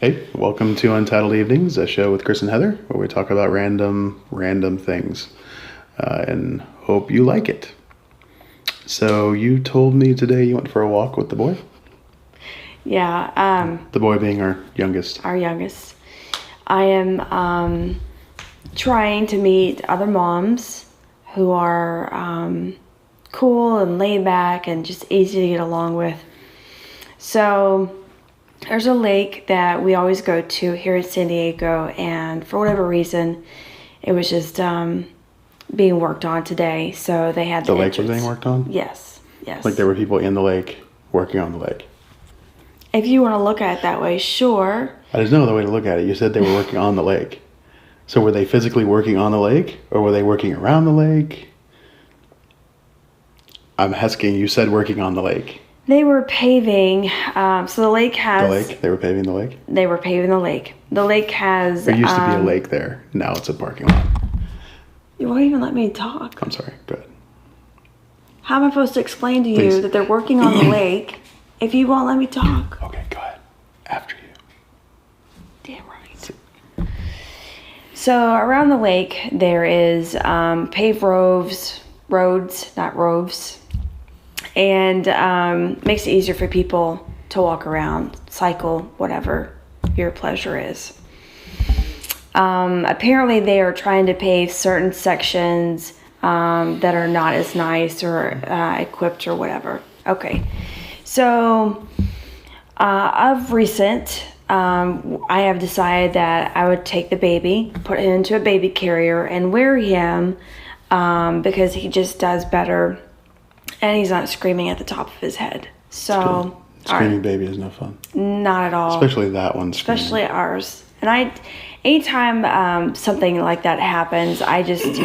Hey, welcome to Untitled Evenings, a show with Chris and Heather, where we talk about random things, and hope you like it. So you told me today you went for a walk with the boy? Yeah. The boy being our youngest. Our youngest. I am trying to meet other moms who are cool and laid back and just easy to get along with. So there's a lake that we always go to here in San Diego, and for whatever reason, it was just being worked on today. So they had the lake was being worked on? Yes. Like there were people in the lake working on the lake. If you want to look at it that way, sure. There's no other way to look at it. You said they were working on the lake. So were they physically working on the lake, or were they working around the lake? I'm asking, you said working on the lake. They were paving, so the lake has... The lake? They were paving the lake? They were paving the lake. The lake has... There used to be a lake there. Now it's a parking lot. You won't even let me talk. I'm sorry. Go ahead. How am I supposed to explain to you Please. that they're working on the lake if you won't let me talk? Okay, go ahead. After you. Damn right. So around the lake, there is paved roads, not roads, and makes it easier for people to walk around, cycle, whatever your pleasure is. Apparently they are trying to pave certain sections that are not as nice or equipped or whatever. Okay, so of recent, I have decided that I would take the baby, put him into a baby carrier, and wear him because he just does better, and he's not screaming at the top of his head. So screaming baby is no fun. Not at all. Especially that one. Especially ours. And anytime something like that happens, I just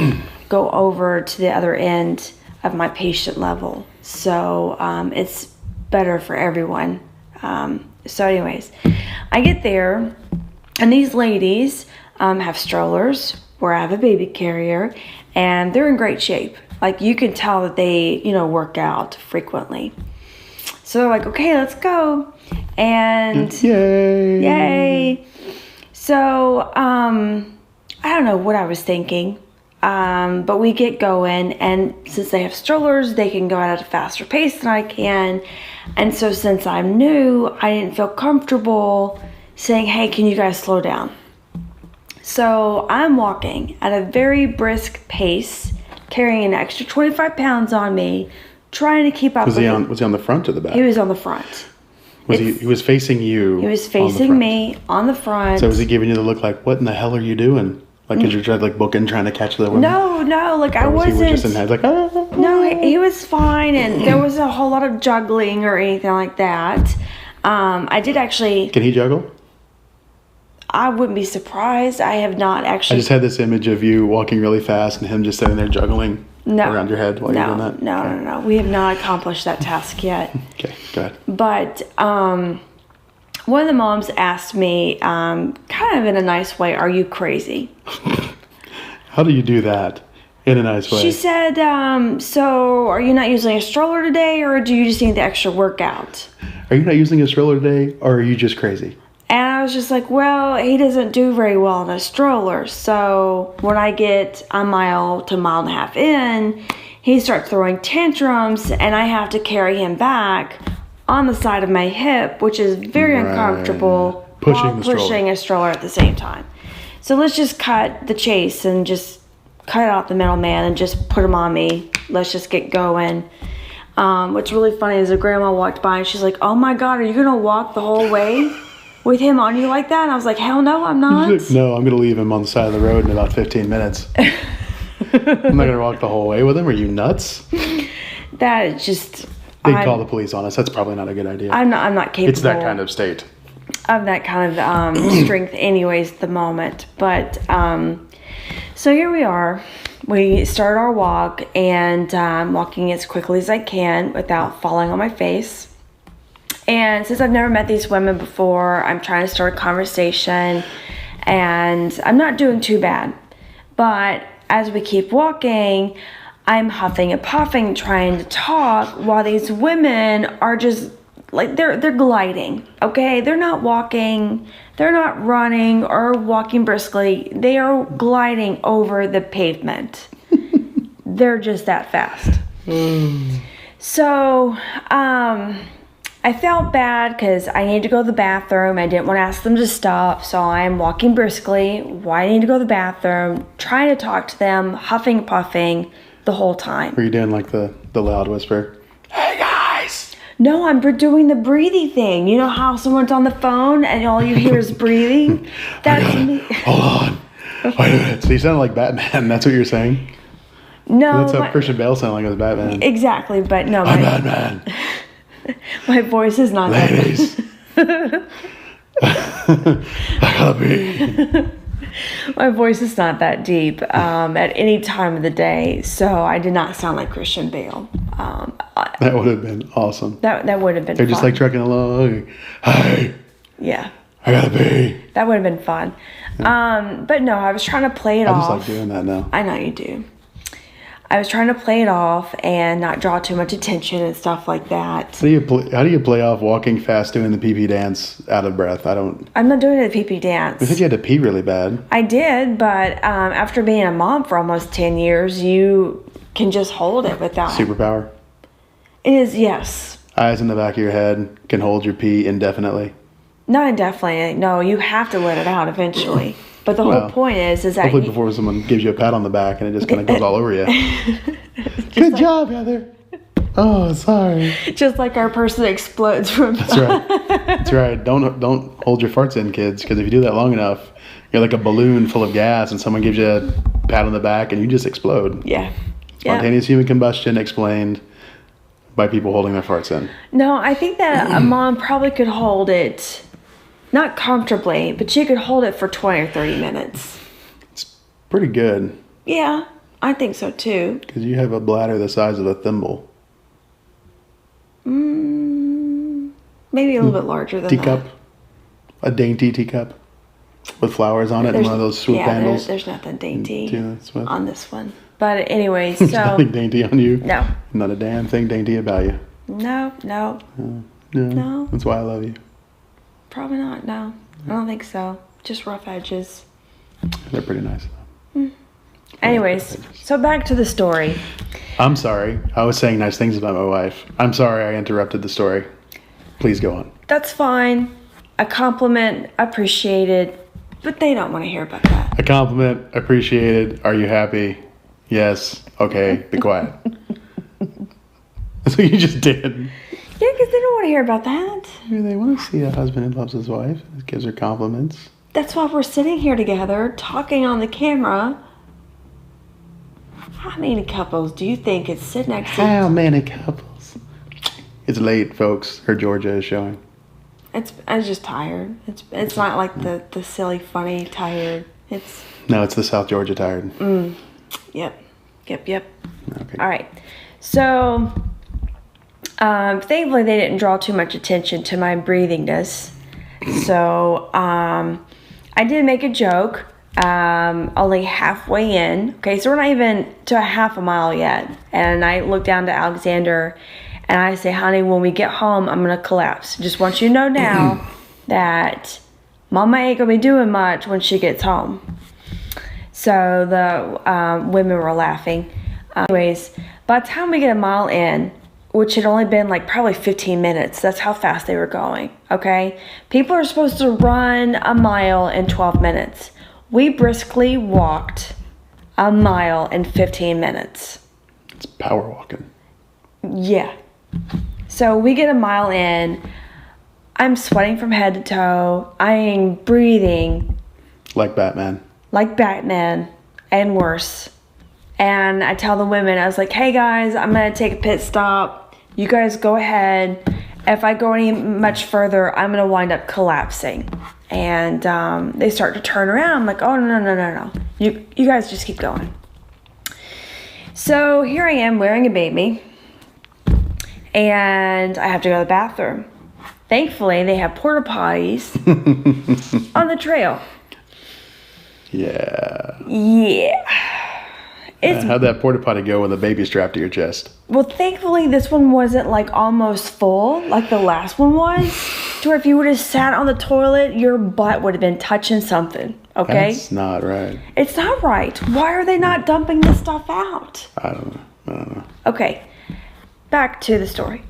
go over to the other end of my patient level. So it's better for everyone. So anyways, I get there, and these ladies have strollers where I have a baby carrier, and they're in great shape. Like, you can tell that they, work out frequently. So they're like, okay, let's go. And yay. So, I don't know what I was thinking, but we get going, and since they have strollers, they can go at a faster pace than I can, and so since I'm new, I didn't feel comfortable saying, hey, can you guys slow down? So I'm walking at a very brisk pace, carrying an extra 25 pounds on me, trying to keep up with him. Was he on the front or the back? He was on the front. He was facing you. He was facing me on the front. So was he giving you the look like, what in the hell are you doing? Like, did you try booking, trying to catch the woman? No, like, I wasn't. He was just in head, like, ah. No, he was fine, and there was a whole lot of juggling or anything like that. I did actually. Can he juggle? I wouldn't be surprised. I have not actually. I just had this image of you walking really fast and him just sitting there juggling around your head while you're doing that. No. We have not accomplished that task yet. Okay, go ahead. But one of the moms asked me, kind of in a nice way, are you crazy? How do you do that in a nice way? She said, so are you not using a stroller today, or do you just need the extra workout? Are you not using a stroller today, or are you just crazy? And I was just like, well, he doesn't do very well in a stroller. So when I get a mile to mile and a half in, he starts throwing tantrums, and I have to carry him back on the side of my hip, which is very uncomfortable, pushing a stroller at the same time. So let's just cut the chase and just cut out the middleman and just put him on me. Let's just get going. What's really funny is a grandma walked by and she's like, oh my God, are you going to walk the whole way with him on you like that? And I was like, hell no, I'm not. No, I'm going to leave him on the side of the road in about 15 minutes. I'm not going to walk the whole way with him. Are you nuts? That is just... They'd call the police on us. That's probably not a good idea. I'm not capable. It's that kind of state. Of that kind of strength anyways at the moment. But, so here we are. We start our walk, and I'm walking as quickly as I can without falling on my face. And since I've never met these women before, I'm trying to start a conversation, and I'm not doing too bad. But as we keep walking, I'm huffing and puffing, trying to talk, while these women are just like they're gliding, okay? They're not walking, they're not running or walking briskly. They are gliding over the pavement. They're just that fast. So, I felt bad because I needed to go to the bathroom. I didn't want to ask them to stop, so I'm walking briskly, wanting to go to the bathroom, trying to talk to them, huffing, puffing the whole time. Were you doing like the loud whisper? Hey guys! No, I'm doing the breathing thing. You know how someone's on the phone and all you hear is breathing? That's me. Hold on. Wait a minute. So you sound like Batman. That's what you're saying? No. That's how Christian Bale sounded like as Batman. Exactly, but no. I'm Batman. My voice is not Ladies. I gotta be. My voice is not that deep at any time of the day, so I did not sound like Christian Bale. That would have been awesome. That would have been They're fun. just like trucking along. Hey, Yeah. I gotta be. That would have been fun. But no, I was trying to play it I off. just like doing that now. I know you do. I was trying to play it off and not draw too much attention and stuff like that. How do you play off walking fast doing the pee-pee dance out of breath? I'm not doing the pee-pee dance. I think you had to pee really bad. I did, but after being a mom for almost 10 years, you can just hold it without... Superpower. It is, yes. Eyes in the back of your head, can hold your pee indefinitely. Not indefinitely. No, you have to let it out eventually. But the whole point is that... Hopefully before someone gives you a pat on the back and it just kind of goes all over you. Good job, Heather. Oh, sorry. Just like our person explodes from... That's right. That's right. Don't hold your farts in, kids, because if you do that long enough, you're like a balloon full of gas and someone gives you a pat on the back and you just explode. Yeah. Spontaneous human combustion explained by people holding their farts in. No, I think that a mom probably could hold it, not comfortably, but she could hold it for 20 or 30 minutes. It's pretty good. Yeah, I think so too. Because you have a bladder the size of a thimble. Maybe a little bit larger than Teacup. that. A dainty teacup with flowers on it and one of those swoop handles. There's nothing dainty Yeah, on this one. But anyways, There's so... nothing dainty on you. No. Not a damn thing dainty about you. No. No. That's why I love you. Probably not, no. I don't think so. Just rough edges. They're pretty nice though. Anyways, so back to the story. I'm sorry. I was saying nice things about my wife. I'm sorry I interrupted the story. Please go on. That's fine. A compliment, appreciated, but they don't want to hear about that. A compliment, appreciated. Are you happy? Yes. Okay. Be quiet. That's what you just did. Yeah, because they don't want to hear about that. Maybe they want to see a husband who loves his wife, gives her compliments. That's why we're sitting here together, talking on the camera. How many couples do you think is sitting next to How many couples? It's late, folks. Her Georgia is showing. I'm just tired. It's not like the silly, funny tired. No, it's the South Georgia tired. Yep. Okay. All right. So, thankfully they didn't draw too much attention to my breathingness. So, I did make a joke, only halfway in. Okay, so we're not even to a half a mile yet. And I look down to Alexander and I say, honey, when we get home, I'm going to collapse. Just want you to know now that Mama ain't going to be doing much when she gets home. So the women were laughing. Anyways, by the time we get a mile in, which had only been like probably 15 minutes, that's how fast they were going, okay? People are supposed to run a mile in 12 minutes. We briskly walked a mile in 15 minutes. It's power walking. Yeah. So we get a mile in. I'm sweating from head to toe. I am breathing. Like Batman. Like Batman, and worse. And I tell the women, I was like, hey guys, I'm going to take a pit stop. You guys go ahead. If I go any much further, I'm going to wind up collapsing. And they start to turn around. I'm like, oh, no. You guys just keep going. So here I am wearing a baby. And I have to go to the bathroom. Thankfully, they have porta potties on the trail. Yeah. Yeah. How'd that porta potty go with a baby strapped to your chest? Well, thankfully, this one wasn't like almost full like the last one was. To where if you would have sat on the toilet, your butt would have been touching something. Okay? That's not right. It's not right. Why are they not dumping this stuff out? I don't know. Okay. Back to the story.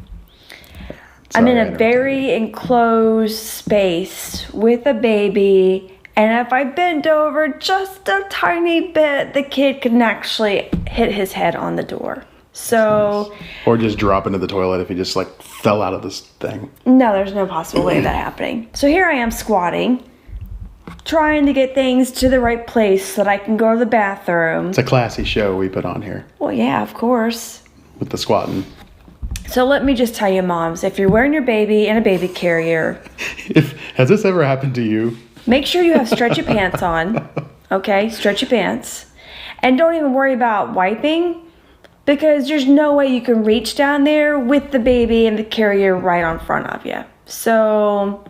Sorry, I'm I in a interrupted very enclosed space with a baby. And if I bend over just a tiny bit, the kid can actually hit his head on the door. So, Nice. Or just drop into the toilet if he just like fell out of this thing. no, there's no possible way of that happening. So here I am squatting, trying to get things to the right place so that I can go to the bathroom. It's a classy show we put on here Well, yeah, of course. with the squatting. So let me just tell you, moms, if you're wearing your baby in a baby carrier, Has this ever happened to you? make sure you have stretchy pants on. Okay, stretchy pants. And don't even worry about wiping, because there's no way you can reach down there with the baby and the carrier right on front of you. So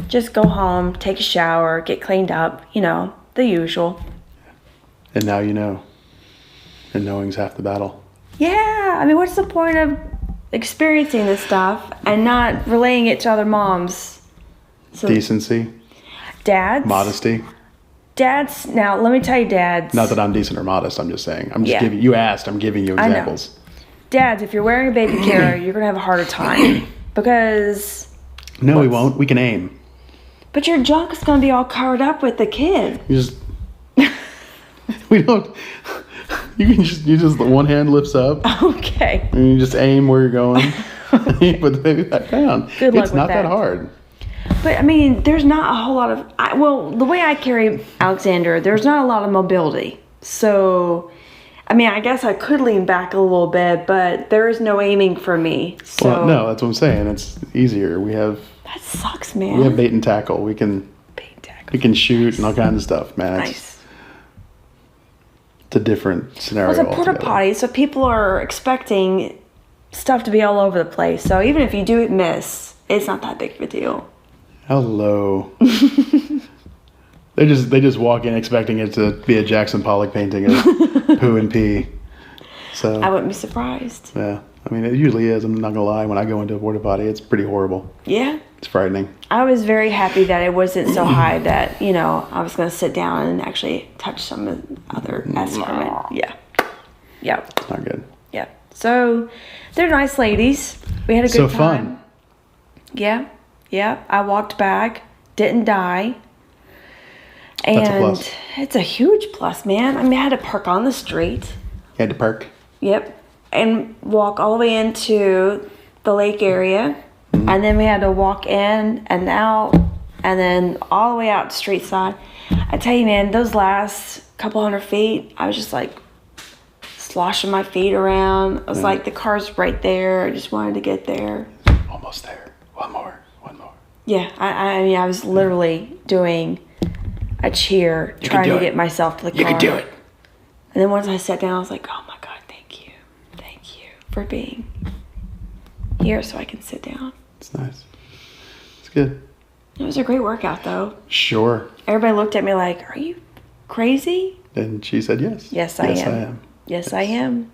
just go home, take a shower, get cleaned up, the usual. And now you know. And knowing's half the battle. Yeah, I mean, what's the point of experiencing this stuff and not relaying it to other moms? So Decency, dads, modesty. dads. Now, let me tell you, dads. Not that I'm decent or modest. I'm just saying. I'm just Yeah. giving. You asked. I'm giving you I know. examples. Dads, if you're wearing a baby carrier, you're gonna have a harder time because. No, we won't. We can aim. But your junk is gonna be all covered up with the kid. You just. We don't. You just one hand lifts up Okay. and you just aim where you're going. You put the baby back down. Good luck It's with not that that. hard. But I mean, there's not a whole lot of. The way I carry Alexander, there's not a lot of mobility. So, I mean, I guess I could lean back a little bit, but there is no aiming for me. So Well, no, that's what I'm saying. It's easier. We have that sucks, man. bait and tackle. We can shoot and all kinds of stuff, man. Nice. It's a different scenario. Well, it's a porta altogether. potty, so people are expecting stuff to be all over the place. So even if you do miss, it's not that big of a deal. Hello. They just walk in expecting it to be a Jackson Pollock painting of poo and pee. So I wouldn't be surprised. yeah, I mean it usually is. I'm not gonna lie. When I go into a porta potty, it's pretty horrible. Yeah. It's frightening. I was very happy that it wasn't so high that, I was going to sit down and actually touch some of the other excrement. Yeah. Yep. It's not good. Yeah. So they're nice ladies. We had a good So time. fun. Yeah. Yeah. I walked back, didn't die. And That's a plus. it's a huge plus, man. I mean, I had to park on the street. You had to perk. Yep. And walk all the way into the lake area. And then we had to walk in and out and then all the way out to street side. I tell you, man, those last couple hundred feet, I was just like sloshing my feet around. I was like, the car's right there. I just wanted to get there. Almost there. One more. Yeah, I mean, I was literally doing a cheer, trying do to it. get myself to the car. You can do it. And then once I sat down, I was like, oh my God, thank you. Thank you for being here so I can sit down. It's nice. It's good. It was a great workout, though. Sure. Everybody looked at me like, are you crazy? And she said yes. Yes, I am. I am. Yes, I am.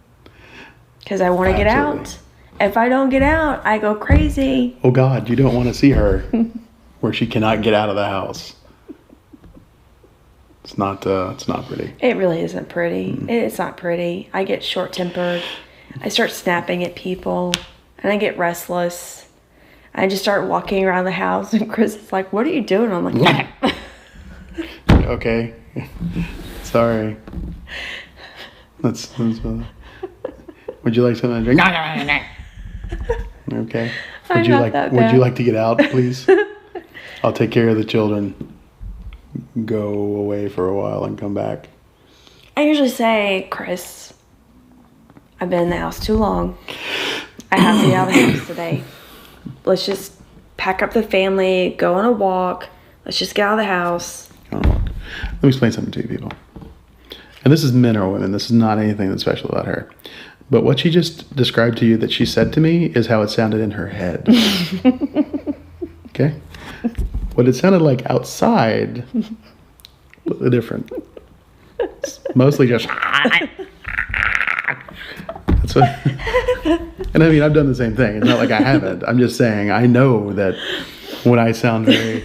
Because I want to get Absolutely. out. If I don't get out, I go crazy. Oh God, you don't want to see her where she cannot get out of the house. It's not pretty. It really isn't pretty. It's not pretty. I get short-tempered. I start snapping at people. And I get restless. I just start walking around the house. And Chris is like, what are you doing? I'm like, Okay. Sorry. That's would you like something to drink? Okay. I'm Would you not like that would you bad. like to get out, please? I'll take care of the children. Go away for a while and come back. I usually say, Chris, I've been in the house too long. I have to get out of the house today. Let's just pack up the family, go on a walk. Let's just get out of the house. Let me explain something to you people. And this is men or women. This is not anything that's special about her. But what she just described to you that she said to me is how it sounded in her head. Okay? What it sounded like outside, completely different. It's mostly just That's what. And I mean, I've done the same thing. It's not like I haven't. I'm just saying I know that when I sound very,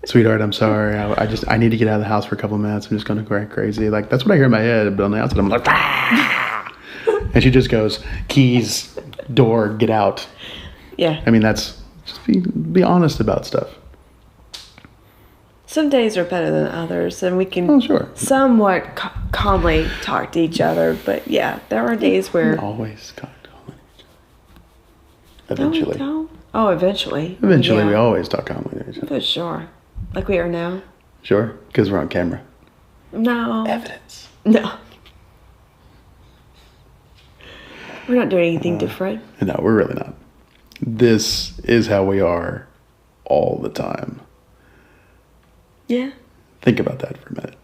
sweetheart, I'm sorry. I need to get out of the house for a couple of minutes. I'm just going to go crazy. Like, that's what I hear in my head. But on the outside, I'm like, and she just goes, keys, door, get out. Yeah. I mean, that's just be honest about stuff. Some days are better than others, and we can somewhat calmly talk to each other. But yeah, there are days where always talk calmly. Eventually. Oh, eventually. Eventually, we always talk calmly to each other. For sure. Like we are now. Sure, because we're on camera. No. Evidence. No. We're not doing anything different. No, we're really not. This is how we are all the time. Yeah. Think about that for a minute.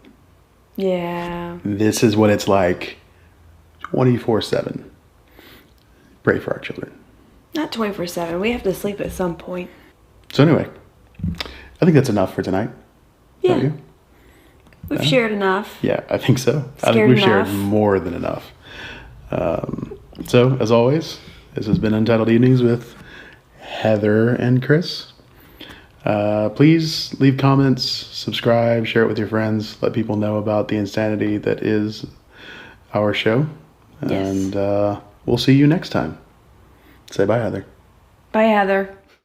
Yeah. This is what it's like 24/7. Pray for our children. Not 24/7. We have to sleep at some point. So anyway, I think that's enough for tonight. Yeah. Don't you? We've shared enough. Yeah, I think so. I think we've shared more than enough. So, as always, this has been Untitled Evenings with Heather and Chris. Please leave comments, subscribe, share it with your friends, let people know about the insanity that is our show. Yes. And we'll see you next time. Say bye, Heather. Bye, Heather.